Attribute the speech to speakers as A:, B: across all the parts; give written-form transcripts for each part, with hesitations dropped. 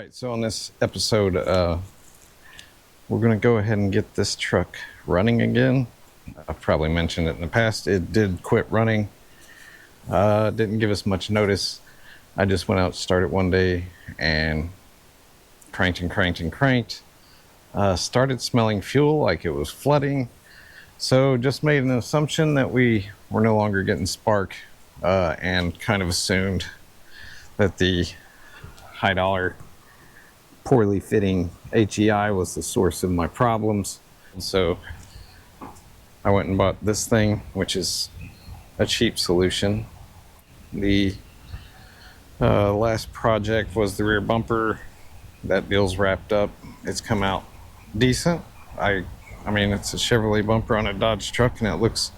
A: Alright, so on this episode, we're going to go ahead and get this truck running again. I've probably mentioned it in the past. It did quit running. Didn't give us much notice. I just went out, started one day, and cranked. Started smelling fuel like it was flooding. So just made an assumption that we were no longer getting spark, and kind of assumed that the high dollar poorly fitting HEI was the source of my problems. And so I went and bought this thing, which is a cheap solution. The last project was the rear bumper. That deal's wrapped up. It's come out decent. I mean, it's a Chevrolet bumper on a Dodge truck, and it looks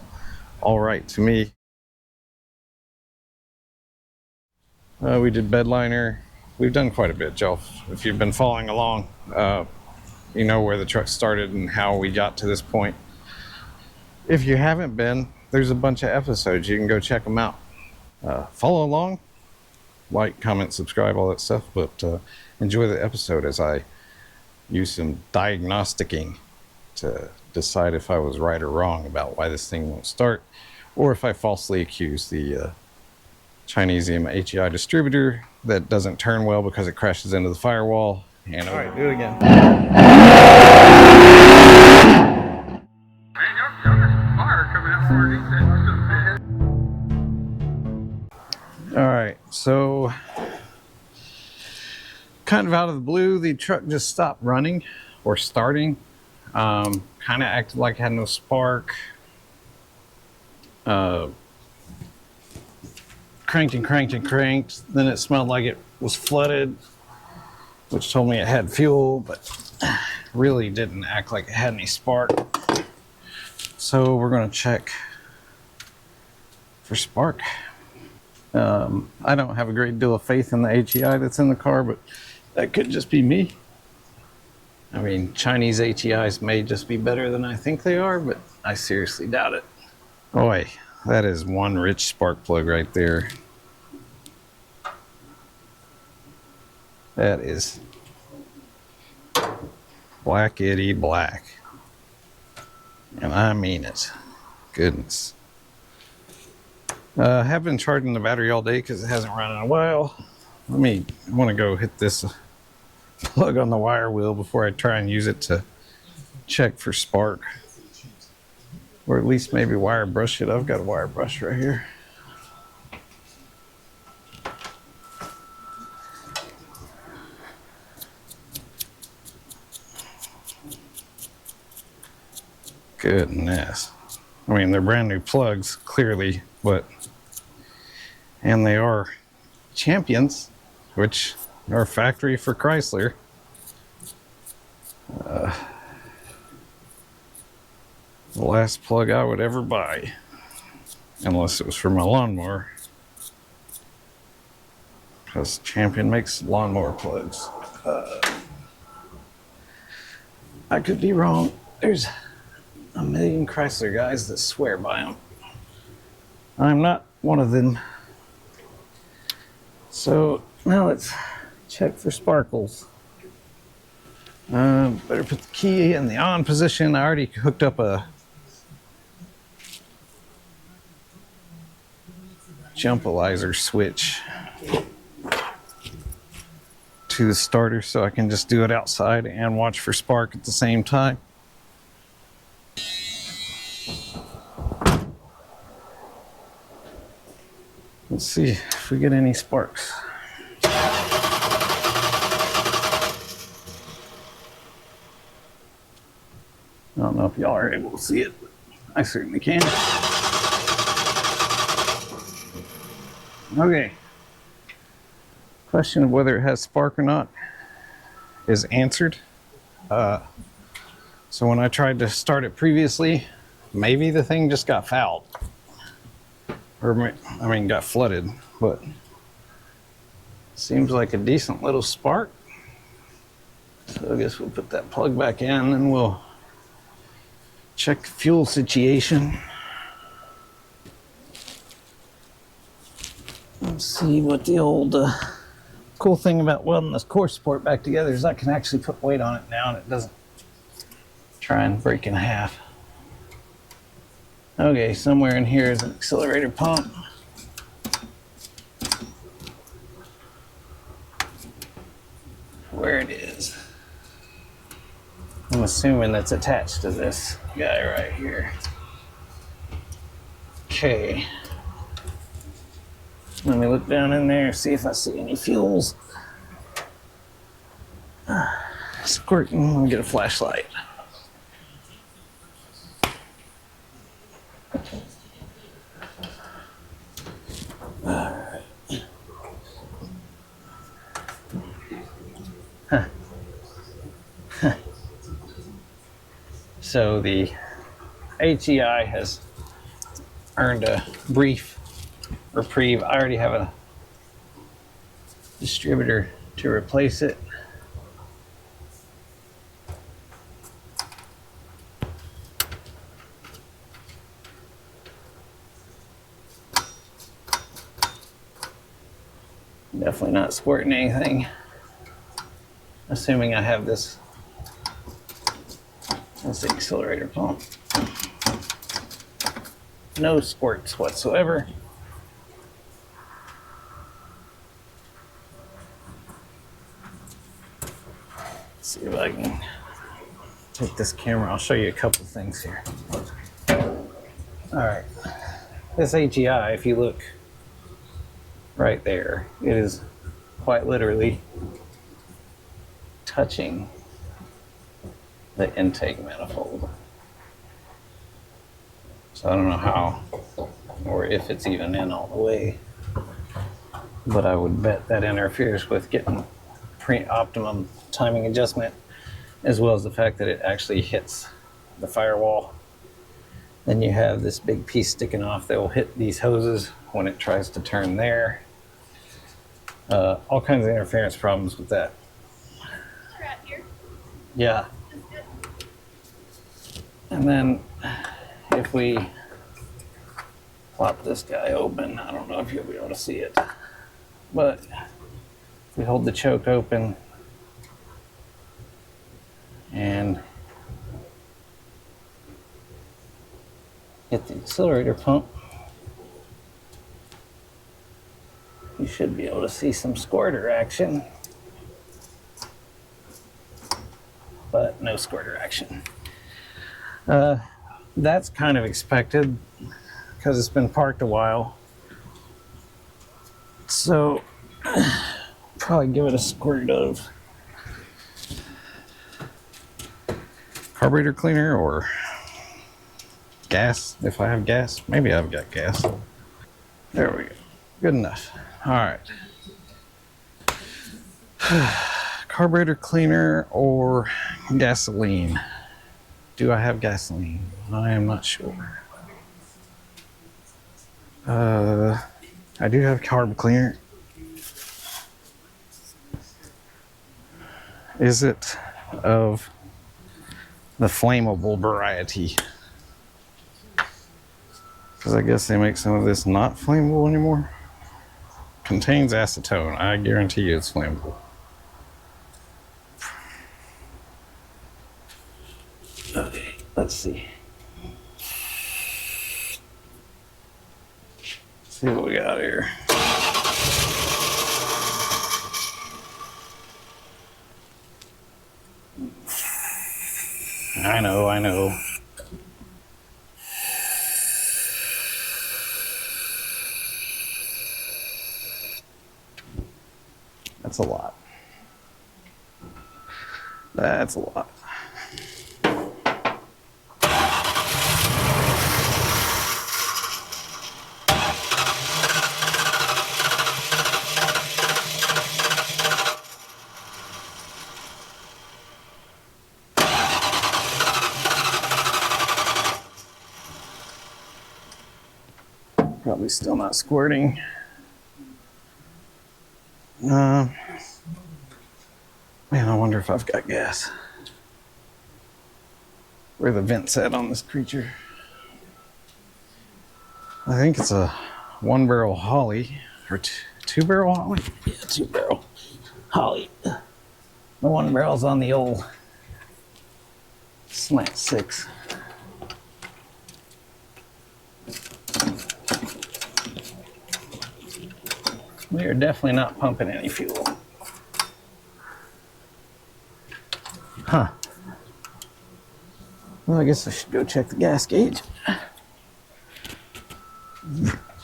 A: all right to me. We did bed liner. We've done quite a bit, Joe. If you've been following along, you know where the truck started and how we got to this point. If you haven't been, there's a bunch of episodes. You can go check them out. Follow along, like, comment, subscribe, all that stuff, but enjoy the episode as I use some diagnosticking to decide if I was right or wrong about why this thing won't start, or if I falsely accuse the Chinesium HEI distributor that doesn't turn well because it crashes into the firewall. And all right, do it again.
B: Man, y'all got fire coming out for
A: All right, so kind of out of the blue, the truck just stopped running or starting. Kind of acted like it had no spark. Cranked. Then it smelled like it was flooded, which told me it had fuel, but really didn't act like it had any spark. So we're going to check for spark. I don't have a great deal of faith in the HEI that's in the car, but that could just be me. I mean, Chinese HEIs may just be better than I think they are, but I seriously doubt it. Boy, that is one rich spark plug right there. That is blackety black. And I mean it. Goodness. I have been charging the battery all day because it hasn't run in a while. I want to go hit this plug on the wire wheel before I try and use it to check for spark. Or at least maybe wire brush it. I've got a wire brush right here. Goodness. I mean, they're brand new plugs, clearly, and they are Champions, which are factory for Chrysler. The last plug I would ever buy, unless it was for my lawnmower, because Champion makes lawnmower plugs. I could be wrong. There's a million Chrysler guys that swear by them. I'm not one of them. So now let's check for sparkles. Better put the key in the on position. I already hooked up a jumpalizer switch to the starter, so I can just do it outside and watch for spark at the same time. Let's see if we get any sparks. I don't know if y'all are able to see it, but I certainly can. Okay. Question of whether it has spark or not is answered. So when I tried to start it previously, maybe the thing just got fouled. Or, I mean, got flooded, but seems like a decent little spark. So I guess we'll put that plug back in and we'll check the fuel situation. Let's see what the old cool thing about welding this core support back together is I can actually put weight on it now and it doesn't try and break in half. Okay, somewhere in here is an accelerator pump. Where it is. I'm assuming that's attached to this guy right here. Okay. Let me look down in there, see if I see any fuels. Squirting, let me get a flashlight. So the HEI has earned a brief reprieve. I already have a distributor to replace it. Definitely not squirting anything. Assuming I have this. That's the accelerator pump. No squirts whatsoever. Let's see if I can take this camera. I'll show you a couple things here. All right. This HEI, if you look right there, it is quite literally touching the intake manifold. So I don't know how or if it's even in all the way, but I would bet that interferes with getting optimum timing adjustment, as well as the fact that it actually hits the firewall. Then you have this big piece sticking off that will hit these hoses when it tries to turn there. All kinds of interference problems with that.
C: Right here.
A: Yeah. And then if we plop this guy open, I don't know if you'll be able to see it, but if we hold the choke open and hit the accelerator pump, you should be able to see some squirter action, but no squirter action. That's kind of expected because it's been parked a while. So probably give it a squirt of carburetor cleaner or gas if I have gas. Maybe I've got gas. There we go. Good enough. All right. Carburetor cleaner or gasoline. Do I have gasoline? I am not sure. I do have carb cleaner. Is it of the flammable variety? Because I guess they make some of this not flammable anymore. Contains acetone. I guarantee you it's flammable. Okay, let's see. See what we got here. I know. That's a lot. That's a lot. Probably still not squirting. Man, I wonder if I've got gas. Where the vent's at on this creature. I think it's a 1-barrel Holly or 2-barrel Holly?
D: Yeah, 2-barrel Holly. The 1-barrel's on the old slant 6. We are definitely not pumping any fuel. Huh. Well, I guess I should go check the gas gauge.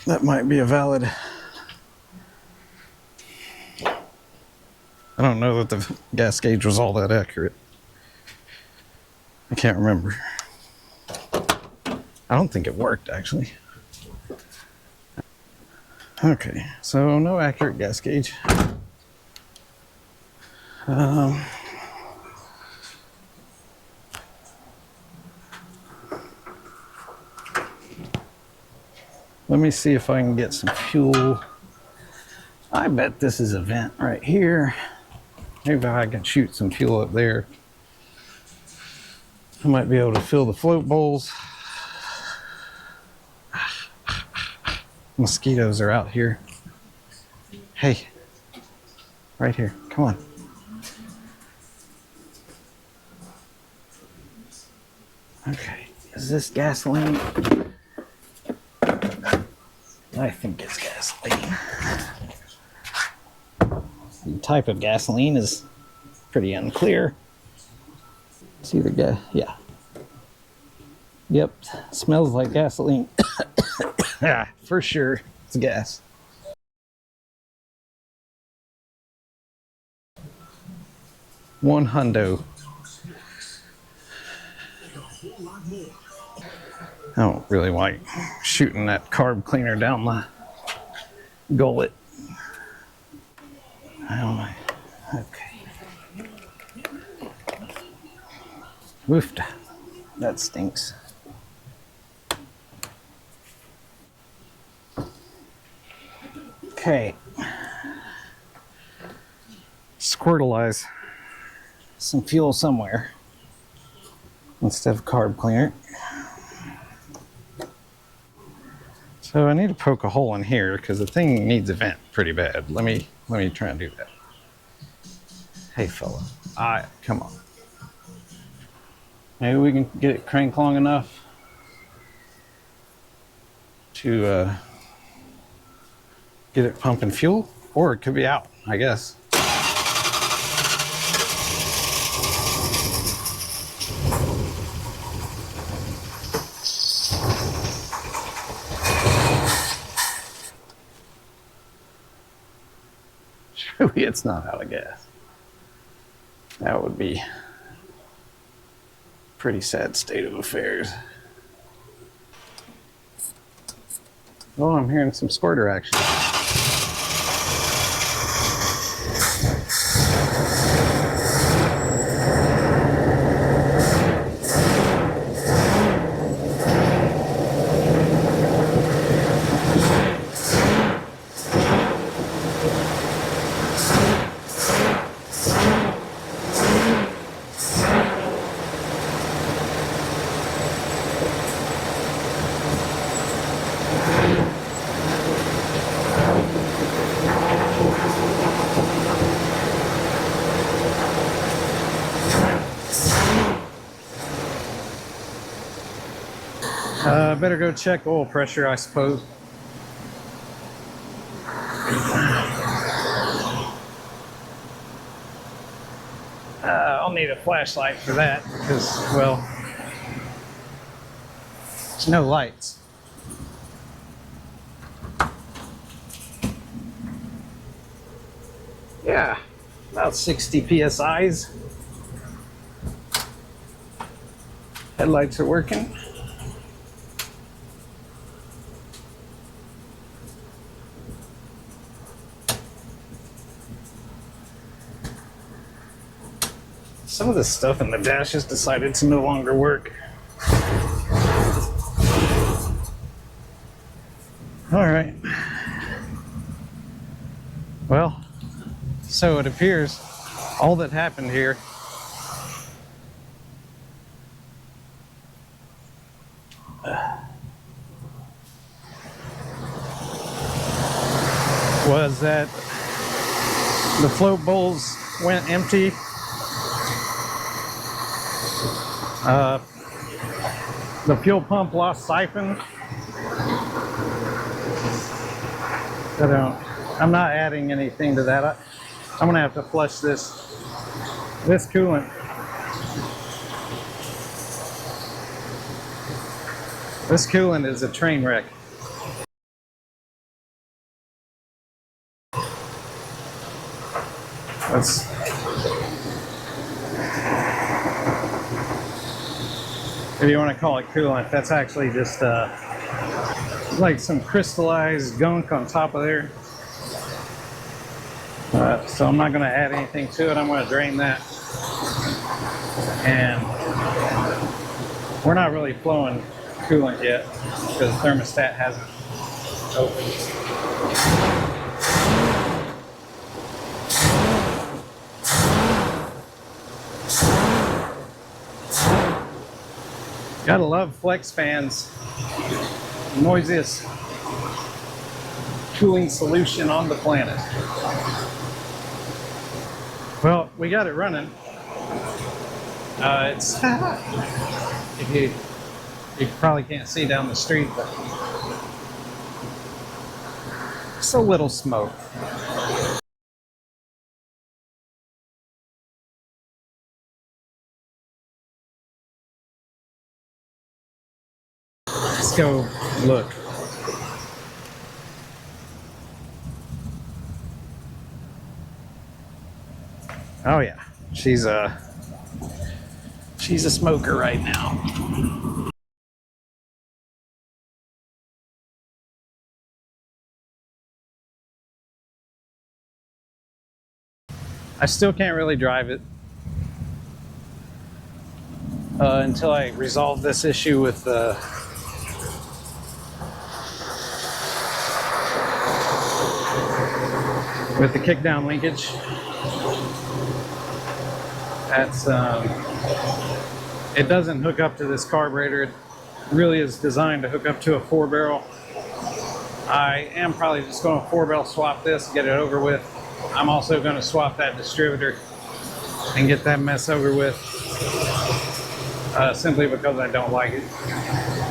A: That might be a valid. I don't know that the gas gauge was all that accurate. I can't remember. I don't think it worked, actually. Okay, so no accurate gas gauge. Let me see if I can get some fuel. I bet this is a vent right here. Maybe I can shoot some fuel up there. I might be able to fill the float bowls. Mosquitoes are out here. Hey, right here, come on. Okay, is this gasoline? I think it's gasoline. The type of gasoline is pretty unclear. It's either gas, yeah. Yep, smells like gasoline. Yeah, for sure, it's gas. $100. I don't really like shooting that carb cleaner down the gullet. I don't know. Okay. Woofed. That stinks. Okay. Squirtalize some fuel somewhere instead of carb cleaner. So I need to poke a hole in here because the thing needs a vent pretty bad. Let me try and do that. Hey fella, come on. Maybe we can get it cranked long enough to get it pumping fuel, or it could be out, I guess. Surely it's not out of gas. That would be a pretty sad state of affairs. Oh, I'm hearing some squirter action. Better go check oil pressure, I suppose. I'll need a flashlight for that because, well, there's no lights. Yeah, about 60 PSIs. Headlights are working. Some of the stuff in the dash has decided to no longer work. All right. Well, so it appears all that happened here was that the float bowls went empty. The fuel pump lost siphon. I'm not adding anything to that. I'm gonna have to flush this coolant. This coolant is a train wreck. If you want to call it coolant, that's actually just like some crystallized gunk on top of there. So I'm not going to add anything to it. I'm going to drain that. And we're not really flowing coolant yet because the thermostat hasn't opened. Gotta love flex fans. Noisiest cooling solution on the planet. Well, we got it running. It's if you probably can't see down the street, but just a little smoke. Let's go look. Oh yeah, she's a smoker right now. I still can't really drive it until I resolve this issue with the kickdown linkage. That's it doesn't hook up to this carburetor. It really is designed to hook up to a 4-barrel. I am probably just going to 4-barrel swap this, get it over with. I'm also going to swap that distributor and get that mess over with, simply because I don't like it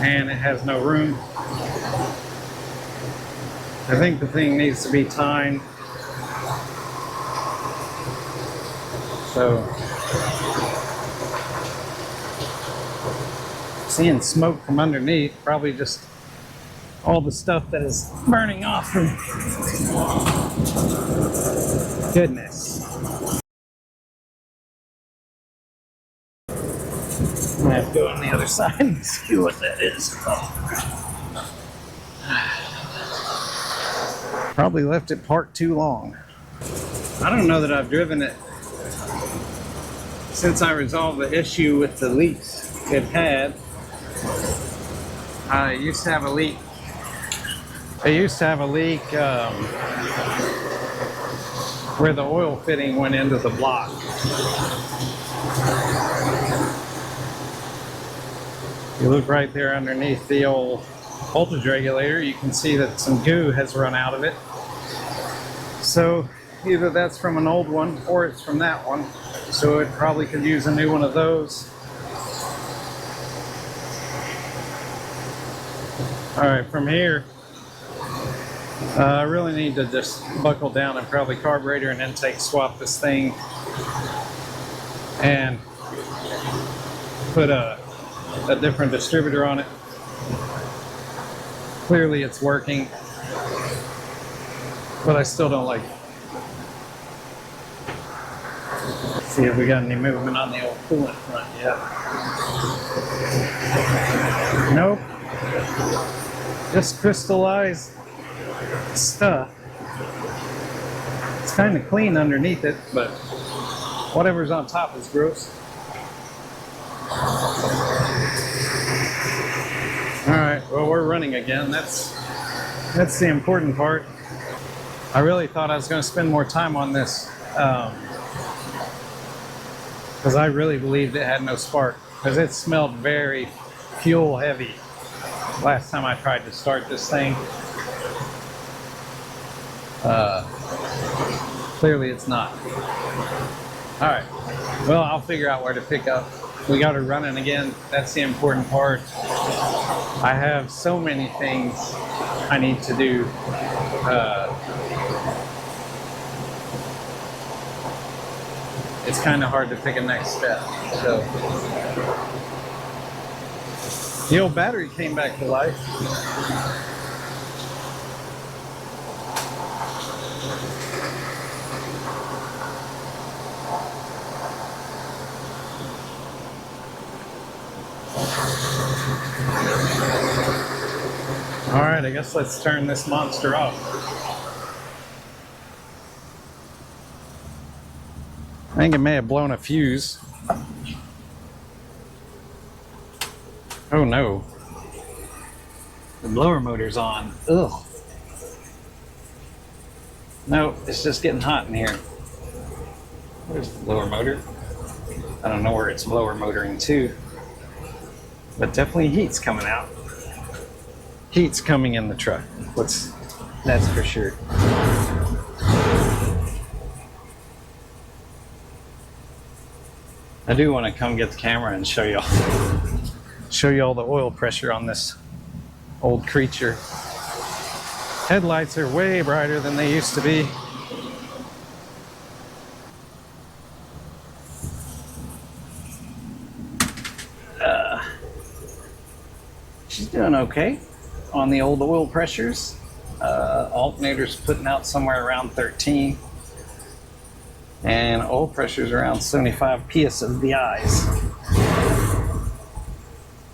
A: and it has no room. I think the thing needs to be tined. So, seeing smoke from underneath, probably just all the stuff that is burning off from goodness. I'm gonna have to go on the other side and see what that is. Probably left it parked too long. I don't know that I've driven it since I resolved the issue with the leaks it had. I used to have a leak. I used to have a leak where the oil fitting went into the block. You look right there underneath the old voltage regulator, you can see that some goo has run out of it. So either that's from an old one or it's from that one. So it probably could use a new one of those. All right, from here, I really need to just buckle down and probably carburetor and intake swap this thing and put a different distributor on it. Clearly it's working, but I still don't like it. Let's see if we got any movement on the old coolant front yet. Nope. Just crystallized stuff. It's kind of clean underneath it, but whatever's on top is gross. Alright, well, we're running again. That's the important part. I really thought I was going to spend more time on this because I really believed it had no spark, because it smelled very fuel heavy last time I tried to start this thing. Clearly it's not. All right. Well, I'll figure out where to pick up. We got her running again. That's the important part. I have so many things I need to do. It's kind of hard to pick a next step. So the old battery came back to life. All right, I guess let's turn this monster off. I think it may have blown a fuse. Oh no. The blower motor's on. Ugh. No, it's just getting hot in here. Where's the blower motor? I don't know where it's blower motoring to, but definitely heat's coming out. Heat's coming in the truck. That's for sure. I do want to come get the camera and show y'all the oil pressure on this old creature. Headlights are way brighter than they used to be. She's doing okay on the old oil pressures. Alternator's putting out somewhere around 13. And oil pressure's around 75 psi.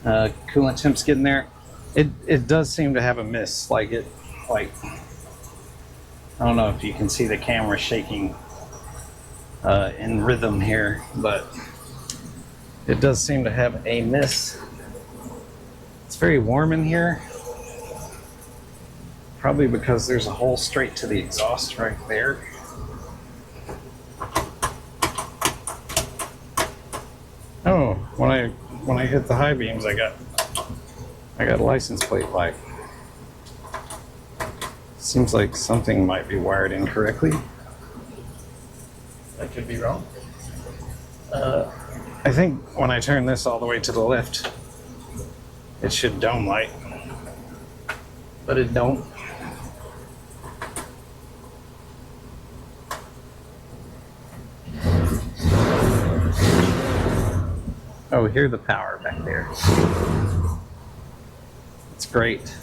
A: Coolant temp's getting there. It does seem to have a miss. Like I don't know if you can see the camera shaking in rhythm here, but it does seem to have a miss. It's very warm in here. Probably because there's a hole straight to the exhaust right there. Oh, when I hit the high beams, I got license plate light. Seems like something might be wired incorrectly. I could be wrong. I think when I turn this all the way to the left, it should dome light, but it don't. Oh, hear the power back there. It's great.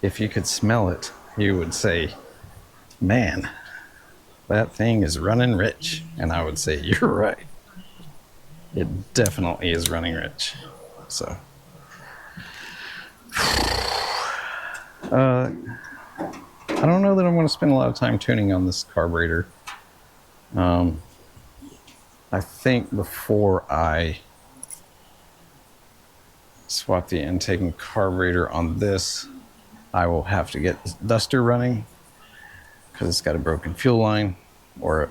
A: If you could smell it, you would say, man, that thing is running rich. And I would say, you're right. It definitely is running rich. So, I don't know that I'm going to spend a lot of time tuning on this carburetor. I think before I swap the intake and carburetor on this, I will have to get the duster running because it's got a broken fuel line, or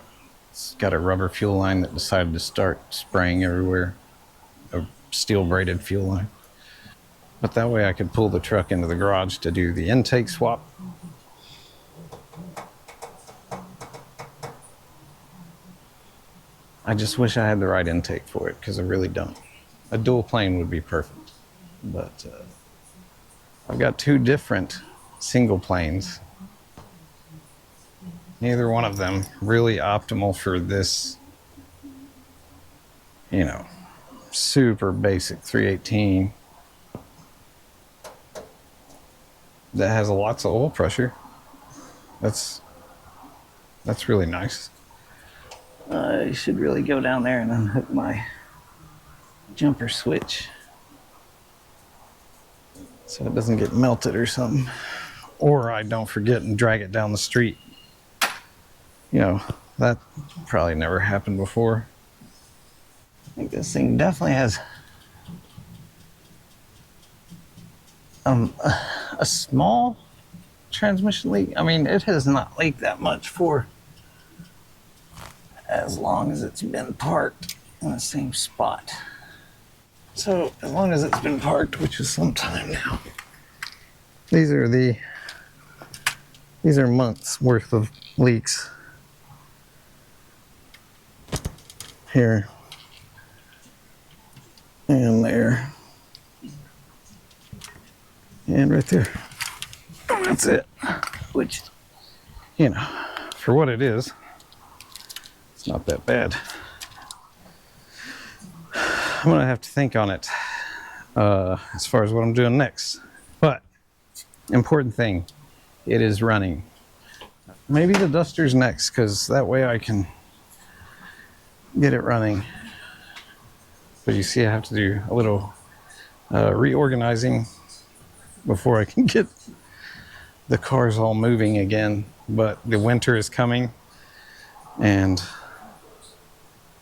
A: it's got a rubber fuel line that decided to start spraying everywhere, a steel braided fuel line. But that way I could pull the truck into the garage to do the intake swap. I just wish I had the right intake for it, because I really don't. A dual plane would be perfect, but I've got two different single planes. Neither one of them really optimal for this, super basic 318 that has lots of oil pressure. That's really nice. I should really go down there and unhook my jumper switch so it doesn't get melted or something, or I don't forget and drag it down the street. That probably never happened before. I think this thing definitely has a small transmission leak. I mean, it has not leaked that much for as long as it's been parked in the same spot. So as long as it's been parked, which is some time now, these are months worth of leaks here and there and right there. That's it. Which, you know, for what it is, it's not that bad. I'm gonna have to think on it as far as what I'm doing next. But important thing, it is running. Maybe the duster's next, because that way I can get it running. But you see, I have to do a little reorganizing before I can get the cars all moving again. But the winter is coming, and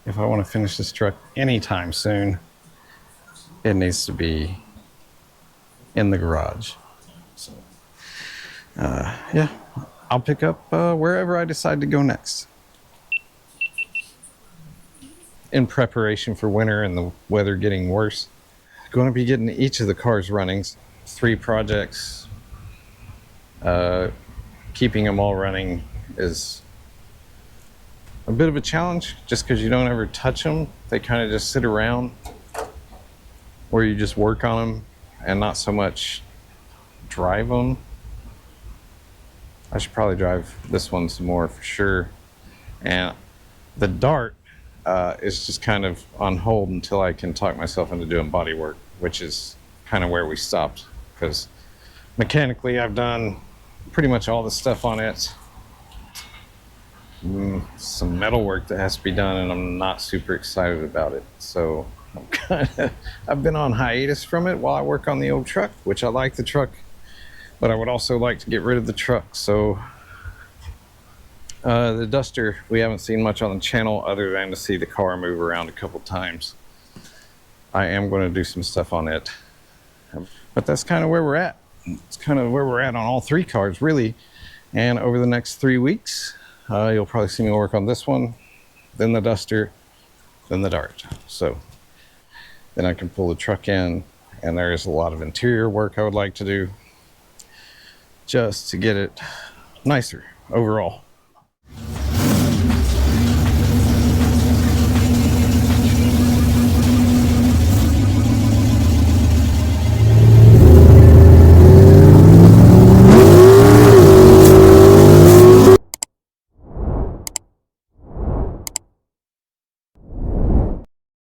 A: if I want to finish this truck anytime soon, it needs to be in the garage. So, yeah, I'll pick up wherever I decide to go next. In preparation for winter and the weather getting worse, going to be getting each of the cars running. 3 projects. Keeping them all running is a bit of a challenge, just because you don't ever touch them. They kind of just sit around, or you just work on them and not so much drive them. I should probably drive this one some more for sure. And the Dart is just kind of on hold until I can talk myself into doing body work, which is kind of where we stopped, because mechanically I've done pretty much all the stuff on it. Some metal work that has to be done, and I'm not super excited about it. So I've been on hiatus from it while I work on the old truck, which I like the truck, but I would also like to get rid of the truck. So the Duster, we haven't seen much on the channel other than to see the car move around a couple times. I am going to do some stuff on it, but that's kind of where we're at. It's kind of where we're at on all 3 cars, really. And over the next 3 weeks, you'll probably see me work on this one, then the Duster, then the Dart. So then I can pull the truck in, and there is a lot of interior work I would like to do just to get it nicer overall.